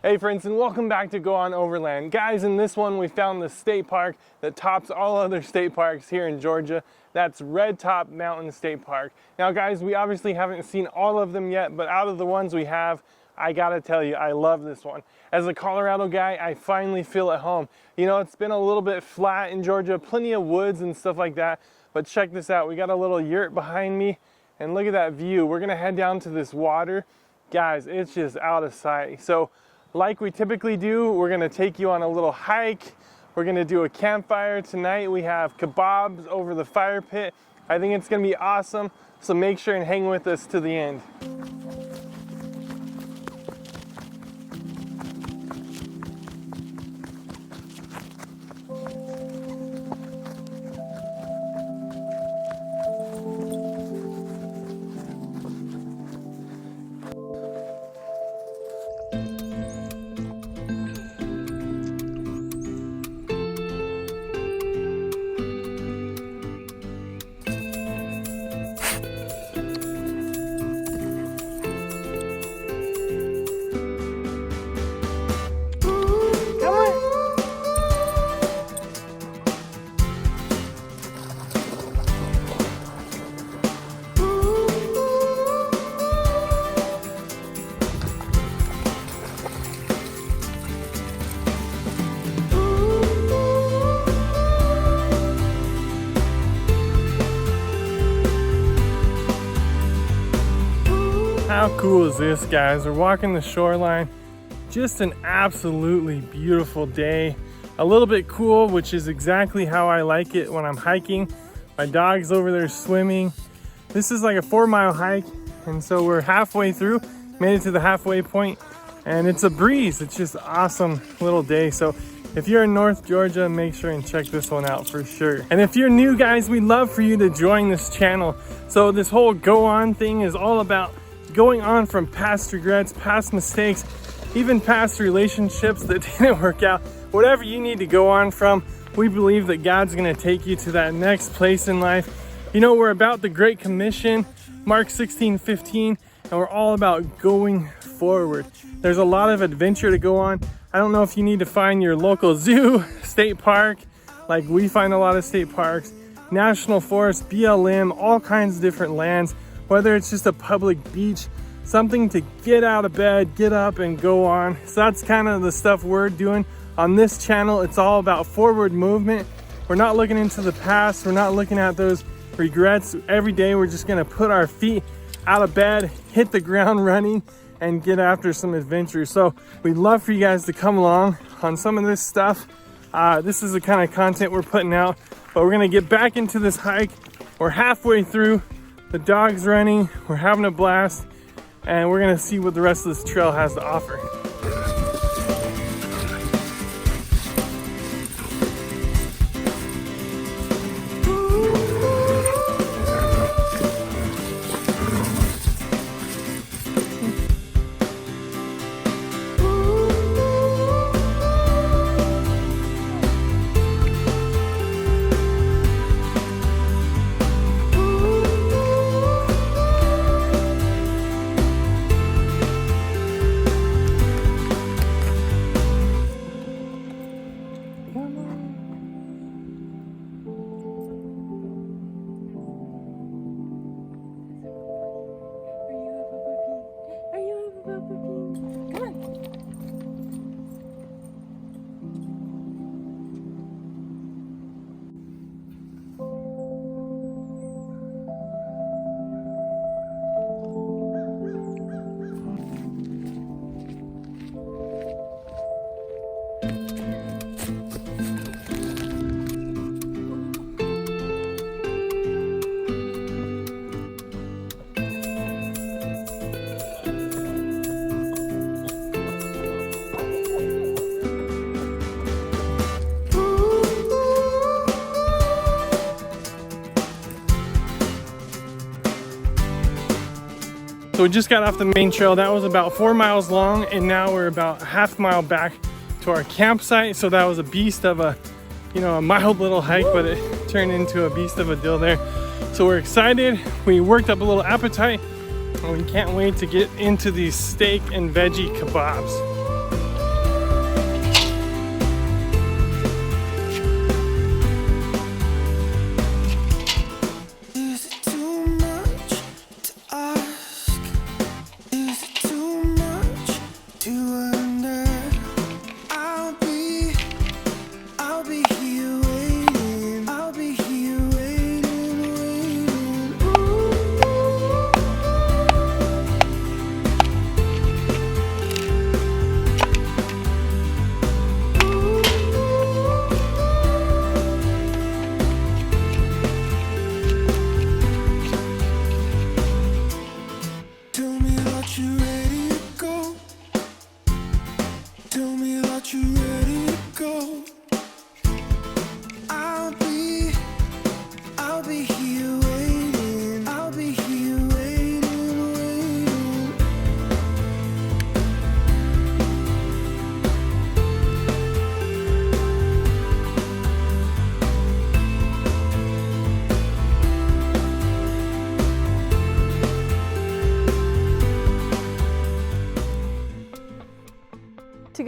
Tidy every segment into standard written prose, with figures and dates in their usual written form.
Hey friends, and welcome back to Go On Overland. Guys, in this one we found the state park that tops all other state parks here in Georgia. That's Red Top Mountain State Park. Now guys, we obviously haven't seen all of them yet, but out of the ones we have, I gotta tell you, I love this one. As a Colorado guy, I finally feel at home. You know, it's been a little bit flat in Georgia, plenty of woods and stuff like that, but check this out. We got a little yurt behind me, and look at that view. We're gonna head down to this water. Guys, it's just out of sight. So, like we typically do, we're gonna take you on a little hike. We're gonna do a campfire tonight. We have kebabs over the fire pit. I think it's gonna be awesome, so make sure and hang with us to the end. How cool is this, guys? We're walking the shoreline. Just an absolutely beautiful day. A little bit cool, which is exactly how I like it when I'm hiking. My dog's over there swimming. This is like a 4-mile hike, and so we're halfway through, made it to the halfway point, and it's a breeze. It's just an awesome little day. So if you're in North Georgia, make sure and check this one out for sure. And if you're new, guys, we'd love for you to join this channel. So this whole Go On thing is all about going on from past regrets, past mistakes, even past relationships that didn't work out. Whatever you need to go on from, we believe that God's gonna take you to that next place in life. You know, we're about the Great Commission, Mark 16:15, and we're all about going forward. There's a lot of adventure to go on. I don't know if you need to find your local zoo, state park, like we find a lot of state parks, national forest, BLM, all kinds of different lands. Whether it's just a public beach, something to get out of bed, get up and go on. So that's kind of the stuff we're doing on this channel. It's all about forward movement. We're not looking into the past. We're not looking at those regrets. Every day we're just gonna put our feet out of bed, hit the ground running, and get after some adventure. So we'd love for you guys to come along on some of this stuff. This is the kind of content we're putting out, but we're gonna get back into this hike. We're halfway through. The dog's running, we're having a blast, and we're gonna see what the rest of this trail has to offer. So we just got off the main trail. That was about 4 miles long, and now we're about a half mile back to our campsite. So that was a beast of a, a mild little hike, but it turned into a beast of a deal there. So we're excited. We worked up a little appetite, and we can't wait to get into these steak and veggie kebabs.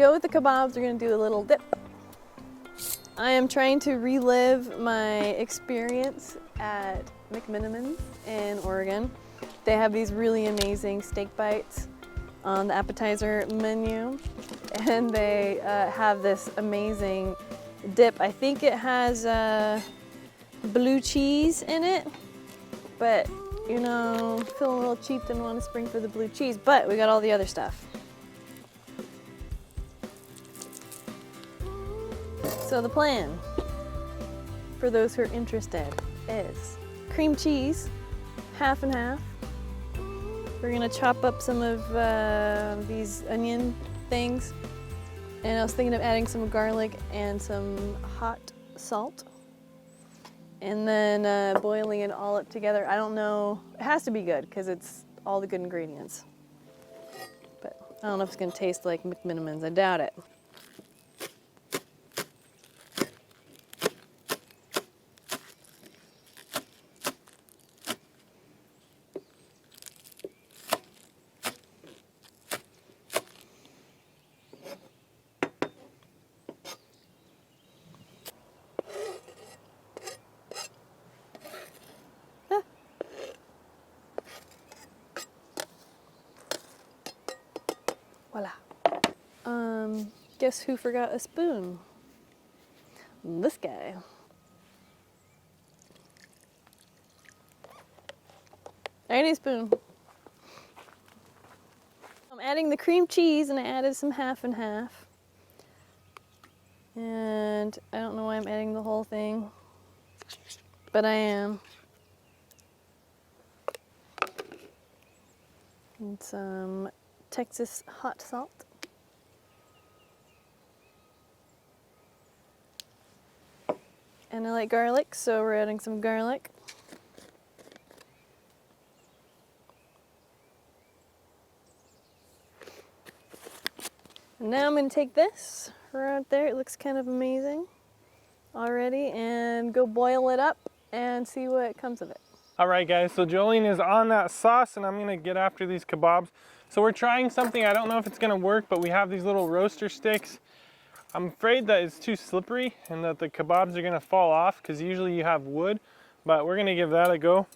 go with the kebabs, we're gonna do a little dip. I am trying to relive my experience at McMiniman's in Oregon. They have these really amazing steak bites on the appetizer menu, and they have this amazing dip. I think it has blue cheese in it, but you know, feel a little cheap, didn't want to spring for the blue cheese, but we got all the other stuff. So the plan, for those who are interested, is cream cheese, half and half. We're gonna chop up some of these onion things, and I was thinking of adding some garlic and some hot salt, and then boiling it all up together. I don't know, it has to be good because it's all the good ingredients. But I don't know if it's gonna taste like McMiniman's, I doubt it. Voila. Guess who forgot a spoon? This guy. I need a spoon. I'm adding the cream cheese, and I added some half and half. And I don't know why I'm adding the whole thing, but I am. And some Texas hot salt. And I like garlic, so we're adding some garlic. And now I'm going to take this right there, it looks kind of amazing already, and go boil it up and see what comes of it. All right guys, so Jolene is on that sauce and I'm gonna get after these kebabs. So we're trying something, I don't know if it's gonna work, but we have these little roaster sticks. I'm afraid that it's too slippery and that the kebabs are gonna fall off because usually you have wood, but we're gonna give that a go.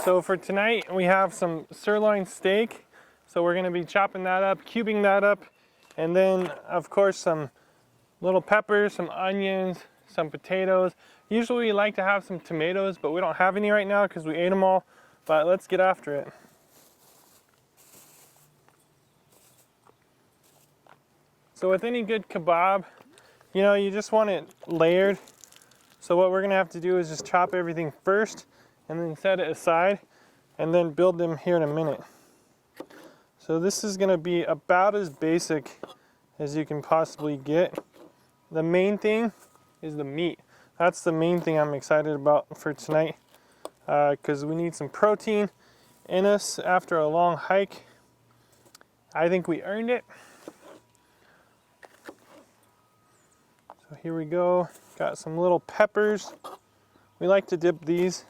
So for tonight, we have some sirloin steak. So we're gonna be chopping that up, cubing that up, and then of course some little peppers, some onions, some potatoes. Usually we like to have some tomatoes, but we don't have any right now because we ate them all, but let's get after it. So with any good kebab, you know, you just want it layered. So what we're gonna have to do is just chop everything first and then set it aside and then build them here in a minute. So this is gonna be about as basic as you can possibly get. The main thing is the meat. That's the main thing I'm excited about for tonight, because we need some protein in us after a long hike. I think we earned it. So here we go. Got some little peppers. We like to dip these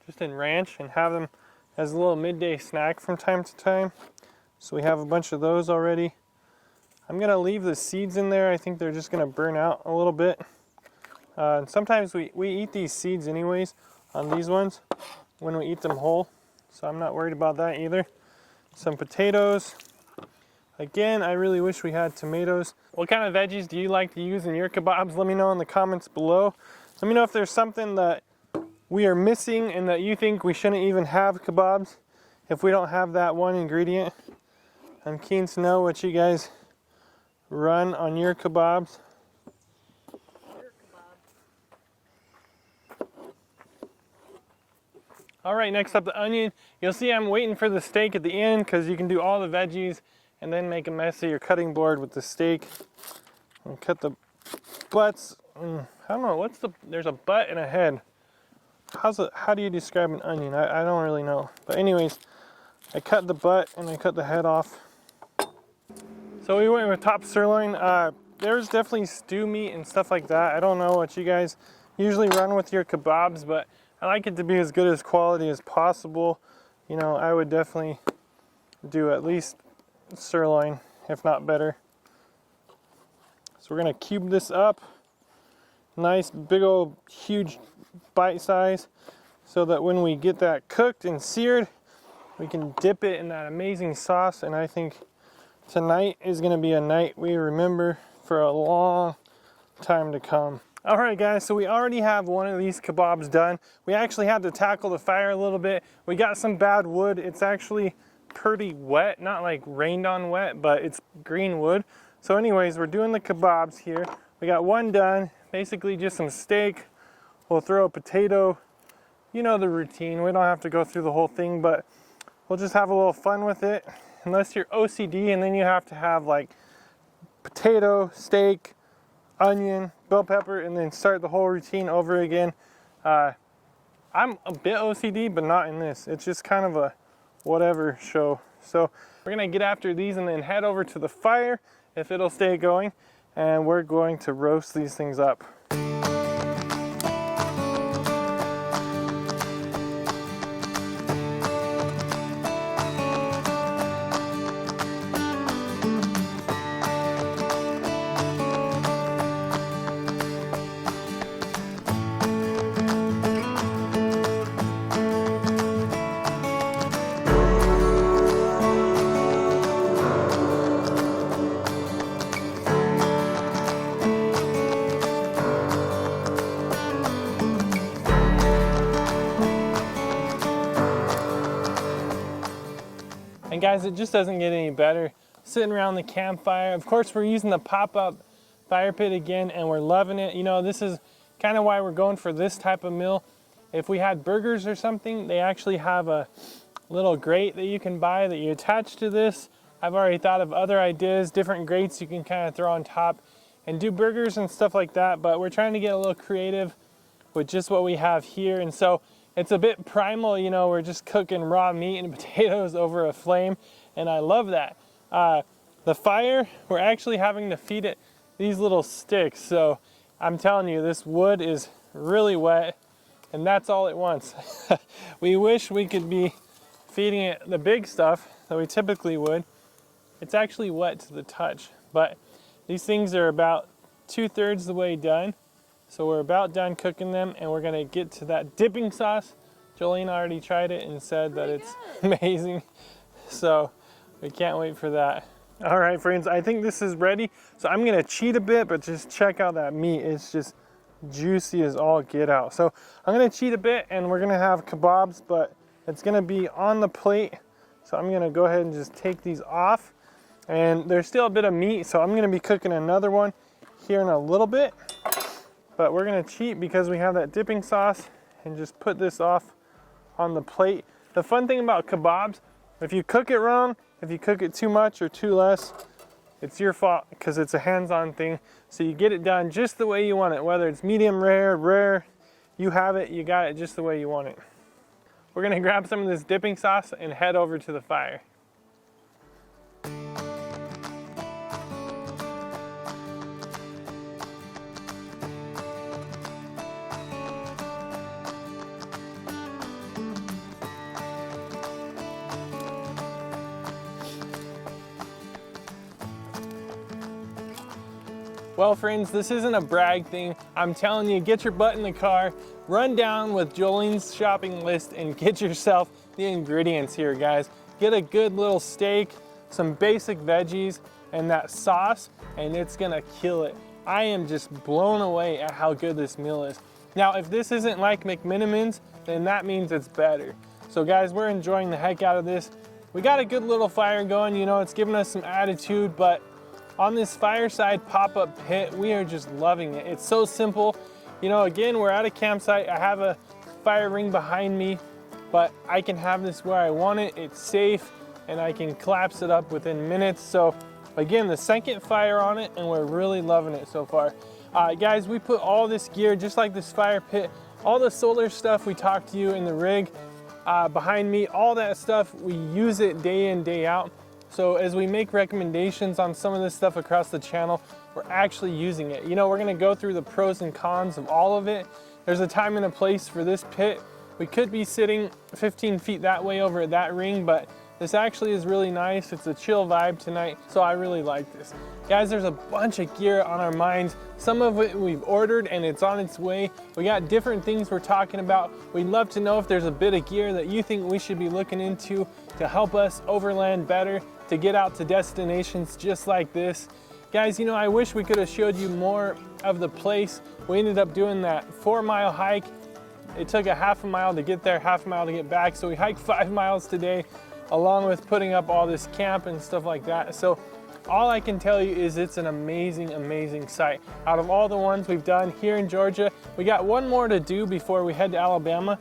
just in ranch and have them as a little midday snack from time to time. So we have a bunch of those already. I'm gonna leave the seeds in there. I think they're just gonna burn out a little bit. And sometimes we eat these seeds anyways on these ones when we eat them whole. So I'm not worried about that either. Some potatoes. Again, I really wish we had tomatoes. What kind of veggies do you like to use in your kebabs? Let me know in the comments below. Let me know if there's something that we are missing and that you think we shouldn't even have kebabs if we don't have that one ingredient. I'm keen to know what you guys run on your kebabs. All right, next up the onion. You'll see I'm waiting for the steak at the end because you can do all the veggies and then make a mess of your cutting board with the steak. And cut the butts. I don't know, there's a butt and a head. How do you describe an onion? I don't really know. But anyways, I cut the butt and I cut the head off. So we went with top sirloin. There's definitely stew meat and stuff like that. I don't know what you guys usually run with your kebabs, but I like it to be as good as quality as possible. You know, I would definitely do at least sirloin, if not better. So we're gonna cube this up. Nice, big old, huge bite size, so that when we get that cooked and seared, we can dip it in that amazing sauce. And I think tonight is gonna be a night we remember for a long time to come. All right, guys, so we already have one of these kebabs done. We actually had to tackle the fire a little bit. We got some bad wood. It's actually pretty wet, not like rained on wet, but it's green wood. So anyways, we're doing the kebabs here. We got one done, basically just some steak. We'll throw a potato. You know the routine. We don't have to go through the whole thing, but we'll just have a little fun with it. Unless you're OCD, and then you have to have like potato, steak, onion, bell pepper, and then start the whole routine over again. I'm a bit OCD, but not in this. It's just kind of a whatever show. So we're gonna get after these and then head over to the fire, if it'll stay going, and we're going to roast these things up. And guys, it just doesn't get any better. Sitting around the campfire. Of course, we're using the pop-up fire pit again, and we're loving it. You know, this is kind of why we're going for this type of meal. If we had burgers or something, they actually have a little grate that you can buy that you attach to this. I've already thought of other ideas, different grates you can kind of throw on top and do burgers and stuff like that, but we're trying to get a little creative with just what we have here. And so it's a bit primal, you know, we're just cooking raw meat and potatoes over a flame, and I love that. The fire, we're actually having to feed it these little sticks, so I'm telling you, this wood is really wet, and that's all it wants. We wish we could be feeding it the big stuff that we typically would. It's actually wet to the touch, but these things are about 2/3 the way done. So we're about done cooking them, and we're gonna get to that dipping sauce. Jolene already tried it and said that it's amazing. So we can't wait for that. All right, friends, I think this is ready. So I'm gonna cheat a bit, but just check out that meat. It's just juicy as all get out. So I'm gonna cheat a bit, and we're gonna have kebabs, but it's gonna be on the plate. So I'm gonna go ahead and just take these off. And there's still a bit of meat, so I'm gonna be cooking another one here in a little bit. But we're gonna cheat because we have that dipping sauce and just put this off on the plate. The fun thing about kebabs, if you cook it wrong, if you cook it too much or too less, it's your fault because it's a hands-on thing. So you get it done just the way you want it, whether it's medium rare, you have it, you got it just the way you want it. We're gonna grab some of this dipping sauce and head over to the fire. Well, friends, this isn't a brag thing. I'm telling you, get your butt in the car, run down with Jolene's shopping list and get yourself the ingredients here, guys. Get a good little steak, some basic veggies, and that sauce, and it's gonna kill it. I am just blown away at how good this meal is. Now, if this isn't like McMinimans, then that means it's better. So guys, we're enjoying the heck out of this. We got a good little fire going, you know, it's giving us some attitude, but on this Fireside pop-up pit, we are just loving it. It's so simple. You know, again, we're at a campsite. I have a fire ring behind me, but I can have this where I want it. It's safe, and I can collapse it up within minutes. So again, the second fire on it, and we're really loving it so far. Guys, we put all this gear, just like this fire pit, all the solar stuff we talked to you in the rig behind me, all that stuff, we use it day in, day out. So as we make recommendations on some of this stuff across the channel, we're actually using it. You know, we're gonna go through the pros and cons of all of it. There's a time and a place for this pit. We could be sitting 15 feet that way over at that ring, but This actually is really nice. It's a chill vibe tonight, so I really like this. Guys, there's a bunch of gear on our minds. Some of it we've ordered and it's on its way. We got different things we're talking about. We'd love to know if there's a bit of gear that you think we should be looking into to help us overland better, to get out to destinations just like this. Guys, you know, I wish we could have showed you more of the place. We ended up doing that 4-mile hike. It took a half a mile to get there, half a mile to get back. So we hiked 5 miles today, along with putting up all this camp and stuff like that. So all I can tell you is it's an amazing, amazing site. Out of all the ones we've done here in Georgia, we got one more to do before we head to Alabama.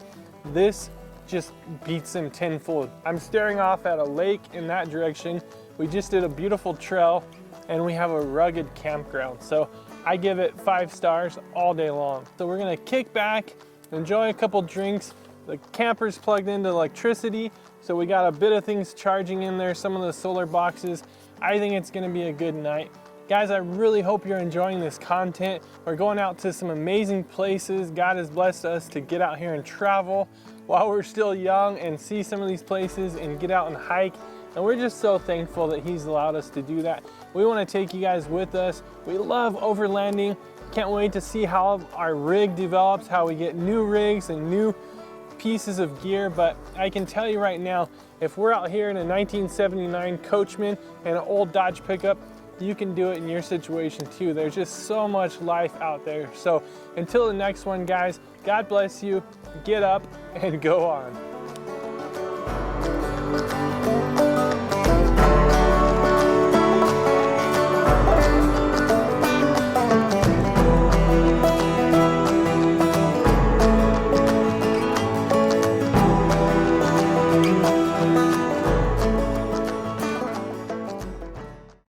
This just beats them tenfold. I'm staring off at a lake in that direction. We just did a beautiful trail and we have a rugged campground. So I give it 5 stars all day long. So we're gonna kick back, enjoy a couple drinks. The camper's plugged into electricity, so we got a bit of things charging in there, some of the solar boxes. I think it's gonna be a good night. Guys, I really hope you're enjoying this content. We're going out to some amazing places. God has blessed us to get out here and travel while we're still young and see some of these places and get out and hike. And we're just so thankful that He's allowed us to do that. We want to take you guys with us. We love overlanding. Can't wait to see how our rig develops, how we get new rigs and new pieces of gear. But I can tell you right now, if we're out here in a 1979 Coachman and an old Dodge pickup, you can do it in your situation too. There's just so much life out there. So until the next one, guys, God bless you. Get up and go on.